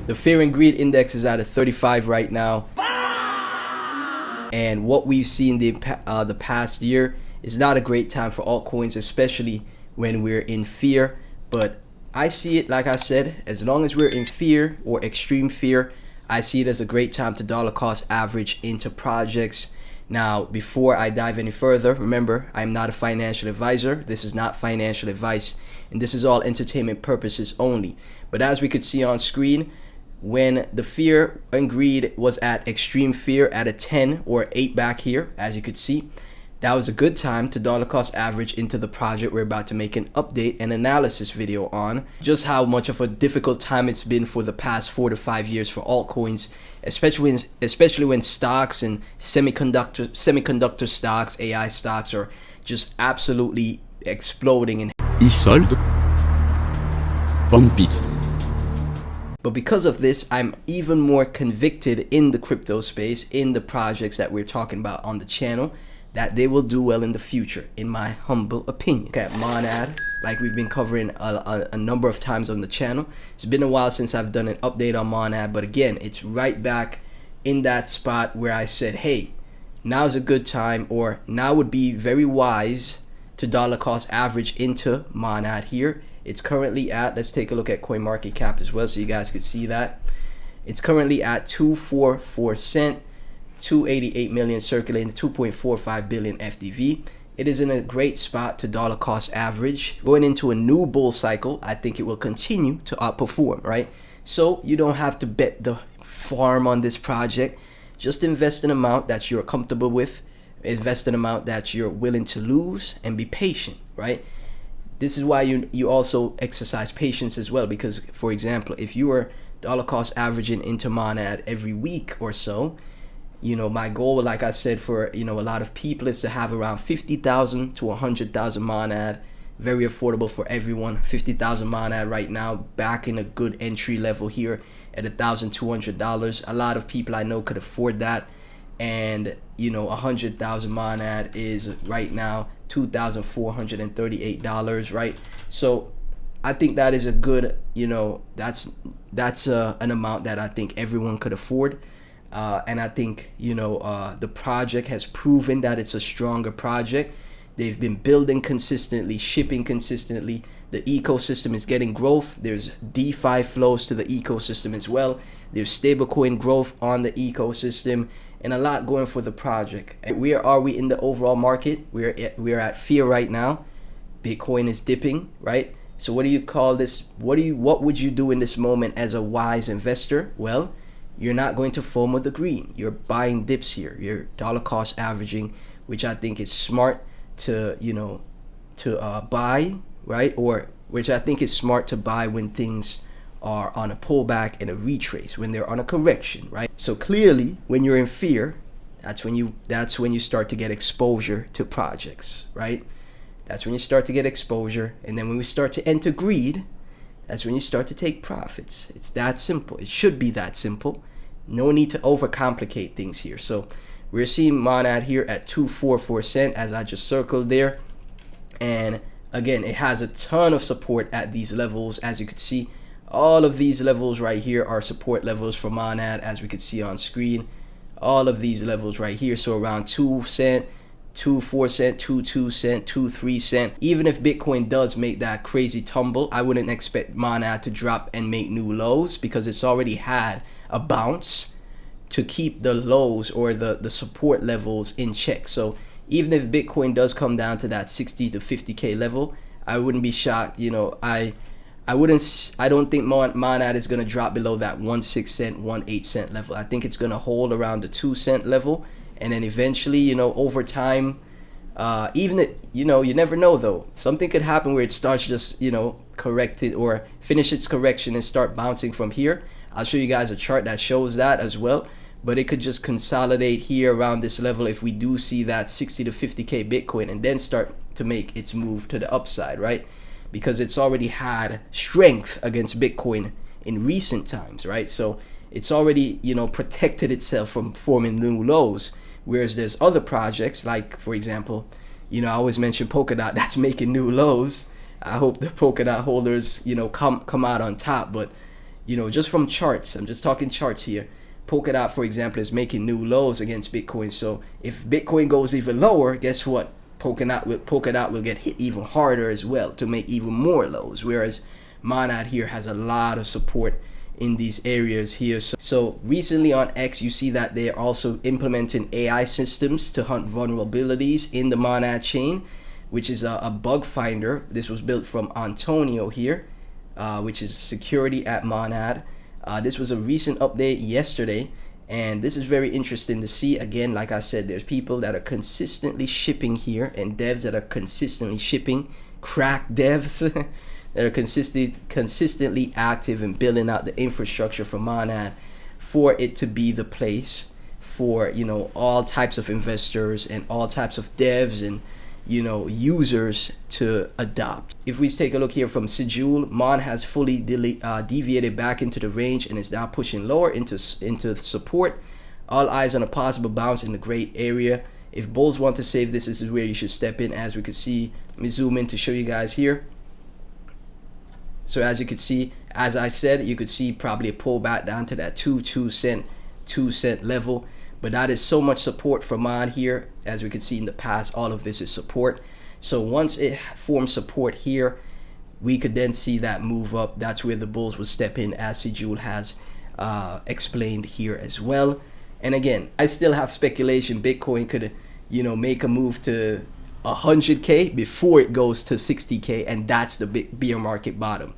The fear and greed index is at a 35 right now. And what we've seen the past year is not a great time for altcoins, especially when we're in fear. But I see it, like I said, as long as we're in fear or extreme fear, I see it as a great time to dollar cost average into projects. Now, before I dive any further, remember, I'm not a financial advisor. This is not financial advice, and this is all entertainment purposes only. But as we could see on screen, when the fear and greed was at extreme fear at a 10 or 8 back here, as you could see, that was a good time to dollar cost average into the project we're about to make an update and analysis video on. Just how much of a difficult time it's been for the past 4 to 5 years for altcoins, especially when stocks and semiconductor stocks, AI stocks are just absolutely exploding. And sold, pump it. But because of this, I'm even more convicted in the crypto space, in the projects that we're talking about on the channel, that they will do well in the future, in my humble opinion. Look at Monad, like we've been covering a number of times on the channel. It's been a while since I've done an update on Monad, but again, it's right back in that spot where I said, hey, now's a good time, or now would be very wise to dollar cost average into Monad here. It's currently at, let's take a look at CoinMarketCap as well so you guys could see that. It's currently at 244 cent. 288 million circulating, 2.45 billion FDV. It is in a great spot to dollar cost average. Going into a new bull cycle, I think it will continue to outperform, right? So you don't have to bet the farm on this project. Just invest an amount that you're comfortable with, invest an amount that you're willing to lose, and be patient, right? This is why you also exercise patience as well, because for example, if you are dollar cost averaging into Monad every week or so, you know, my goal, like I said, for, you know, a lot of people is to have around 50,000 to 100,000 Monad. Very affordable for everyone. 50,000 Monad right now, back in a good entry level here at $1,200. A lot of people I know could afford that. And, you know, 100,000 Monad is right now $2,438, right? So I think that is a good, you know, that's an amount that I think everyone could afford. And I think, you know, the project has proven that it's a stronger project. They've been building consistently, shipping consistently. The ecosystem is getting growth. There's DeFi flows to the ecosystem as well. There's stablecoin growth on the ecosystem, and a lot going for the project. And where are we in the overall market? We're at fear right now. Bitcoin is dipping, right? So what do you call this? What would you do in this moment as a wise investor? Well, you're not going to FOMO the green. You're buying dips here. You're dollar cost averaging, which I think is smart to, you know, to buy, right? Or which I think is smart to buy when things are on a pullback and a retrace, when they're on a correction, right? So clearly, when you're in fear, that's when you start to get exposure to projects, right? That's when you start to get exposure, and then when we start to enter greed, that's when you start to take profits. It's that simple. It should be that simple. No need to overcomplicate things here. So we're seeing Monad here at 244 cent, as I just circled there. And again, it has a ton of support at these levels. As you could see, all of these levels right here are support levels for Monad, as we could see on screen. All of these levels right here. So around 2 cent, 2.4 cent, 2.2 cent, 2.3 cent. Even if Bitcoin does make that crazy tumble, I wouldn't expect Monad to drop and make new lows, because it's already had a bounce to keep the lows or the support levels in check. So even if Bitcoin does come down to that 60 to 50k level, I wouldn't be shocked. You know, I don't think Monad is going to drop below that 1.6 cent, 1.8 cent level. I think it's going to hold around the 2 cent level. And then eventually, you know, over time, even it, you know, you never know though. Something could happen where it starts just, you know, corrected or finish its correction and start bouncing from here. I'll show you guys a chart that shows that as well. But it could just consolidate here around this level if we do see that 60 to 50k Bitcoin, and then start to make its move to the upside, right? Because it's already had strength against Bitcoin in recent times, right? So it's already, you know, protected itself from forming new lows. Whereas there's other projects, like, for example, you know, I always mention Polkadot, that's making new lows. I hope the Polkadot holders, you know, come out on top. But, just from charts, I'm just talking charts here. Polkadot, for example, is making new lows against Bitcoin. So if Bitcoin goes even lower, guess what? Polkadot will get hit even harder as well to make even more lows. Whereas Monad here has a lot of support in these areas here. So recently on X, you see that they're also implementing AI systems to hunt vulnerabilities in the Monad chain, which is a bug finder. This was built from Antonio here, which is security at Monad. This was a recent update yesterday, and this is very interesting to see. Again, like I said, there's people that are consistently shipping here and devs that are consistently shipping, crack devs that are consistently active in building out the infrastructure for Monad for it to be the place for, all types of investors and all types of devs and, users to adopt. If we take a look here from Sigil, Mon has fully deviated back into the range and is now pushing lower into support. All eyes on a possible bounce in the gray area. If bulls want to save this is where you should step in. As we could see, let me zoom in to show you guys here. So as you could see, as I said, you could see probably a pullback down to that 2 cent level. But that is so much support for Mon here. As we could see in the past, all of this is support. So once it forms support here, we could then see that move up. That's where the bulls will step in, as Sejul has explained here as well. And again, I still have speculation Bitcoin could, make a move to 100K before it goes to 60K, and that's the big bear market bottom.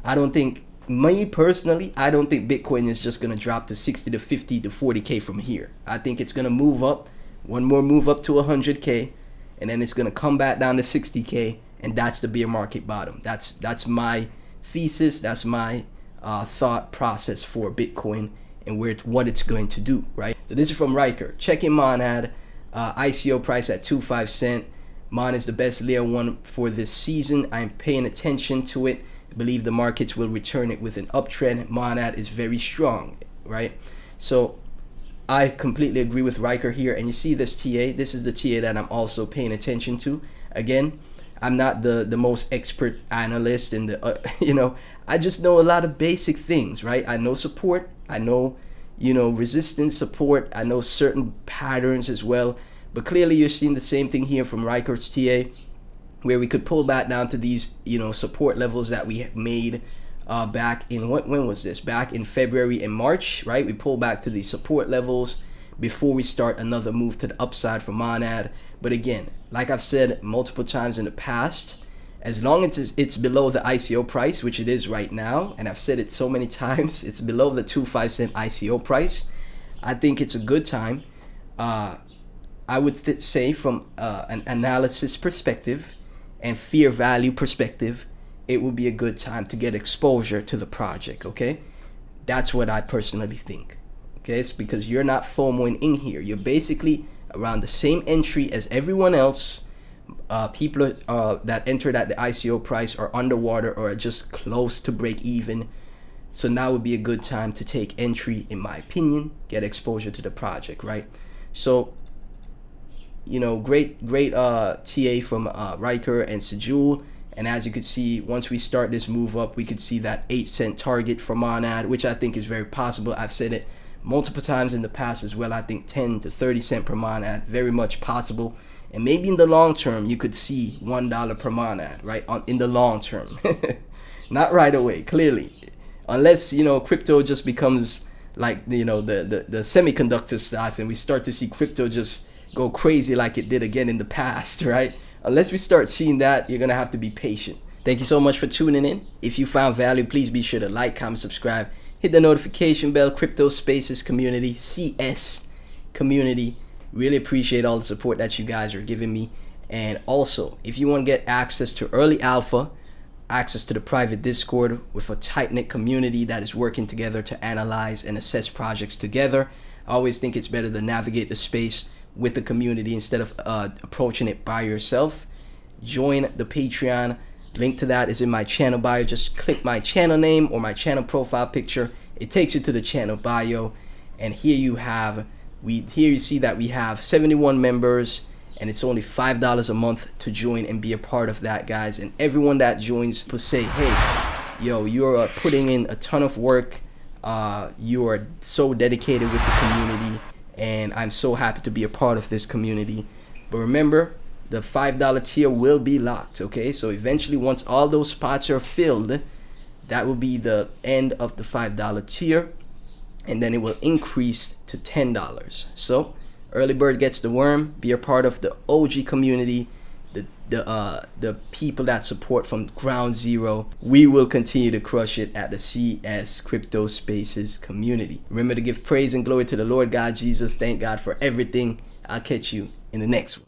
I don't think Bitcoin is just going to drop to 60 to 50 to 40K from here. I think it's going to move up, one more move up to 100K, and then it's going to come back down to 60K, and that's the bear market bottom. That's my thesis. That's my thought process for Bitcoin and what it's going to do, right? So this is from Riker. Checking Monad, ICO price at 25 cent. Mon is the best layer 1 for this season. I'm paying attention to it. I believe the markets will return it with an uptrend. Monad is very strong, right? So I completely agree with Riker here. And you see this TA. This is the TA that I'm also paying attention to. Again, I'm not the most expert analyst in the, I just know a lot of basic things, right? I know support. I know, resistance support. I know certain patterns as well. But clearly you're seeing the same thing here from Riker's TA, where we could pull back down to these, support levels that we made back in, when was this? Back in February and March, right? We pull back to these support levels before we start another move to the upside for Monad. But again, like I've said multiple times in the past, as long as it's below the ICO price, which it is right now, and I've said it so many times, it's below the 25 cent ICO price, I think it's a good time. I would say from an analysis perspective and fear value perspective, it would be a good time to get exposure to the project, okay? That's what I personally think, okay? It's because you're not FOMOing in here. You're basically around the same entry as everyone else. People that entered at the ICO price are underwater or are just close to break even. So now would be a good time to take entry, in my opinion, get exposure to the project, right? So, great TA from Riker and Sejul. And as you could see, once we start this move up, we could see that 8 cent target for Monad, which I think is very possible. I've said it multiple times in the past as well. I think 10 to 30 cent per Monad, very much possible. And maybe in the long term, you could see $1 per Monad, right? In the long term. Not right away, clearly. Unless, crypto just becomes like, the semiconductor stocks and we start to see crypto just go crazy like it did again in the past, right? Unless we start seeing that, you're gonna have to be patient. Thank you so much for tuning in. If you found value, please be sure to like, comment, subscribe, hit the notification bell. Crypto Spaces community, CS community, really appreciate all the support that you guys are giving me. And also, if you want to get access to early alpha, access to the private Discord with a tight-knit community that is working together to analyze and assess projects together, I always think it's better to navigate the space with the community instead of approaching it by yourself. Join the Patreon. Link to that is in my channel bio. Just click my channel name or my channel profile picture. It takes you to the channel bio, and here you see that we have 71 members, and it's only $5 a month to join and be a part of that, guys. And everyone that joins will say, hey, yo, you're putting in a ton of work. You are so dedicated with the community, and I'm so happy to be a part of this community. But remember, the $5 tier will be locked, okay? So eventually, once all those spots are filled, that will be the end of the $5 tier, and then it will increase to $10. So early bird gets the worm. Be a part of the OG community, the people that support from ground zero. We will continue to crush it at the CS Crypto Spaces community. Remember to give praise and glory to the Lord God Jesus. Thank God for everything. I'll catch you in the next one.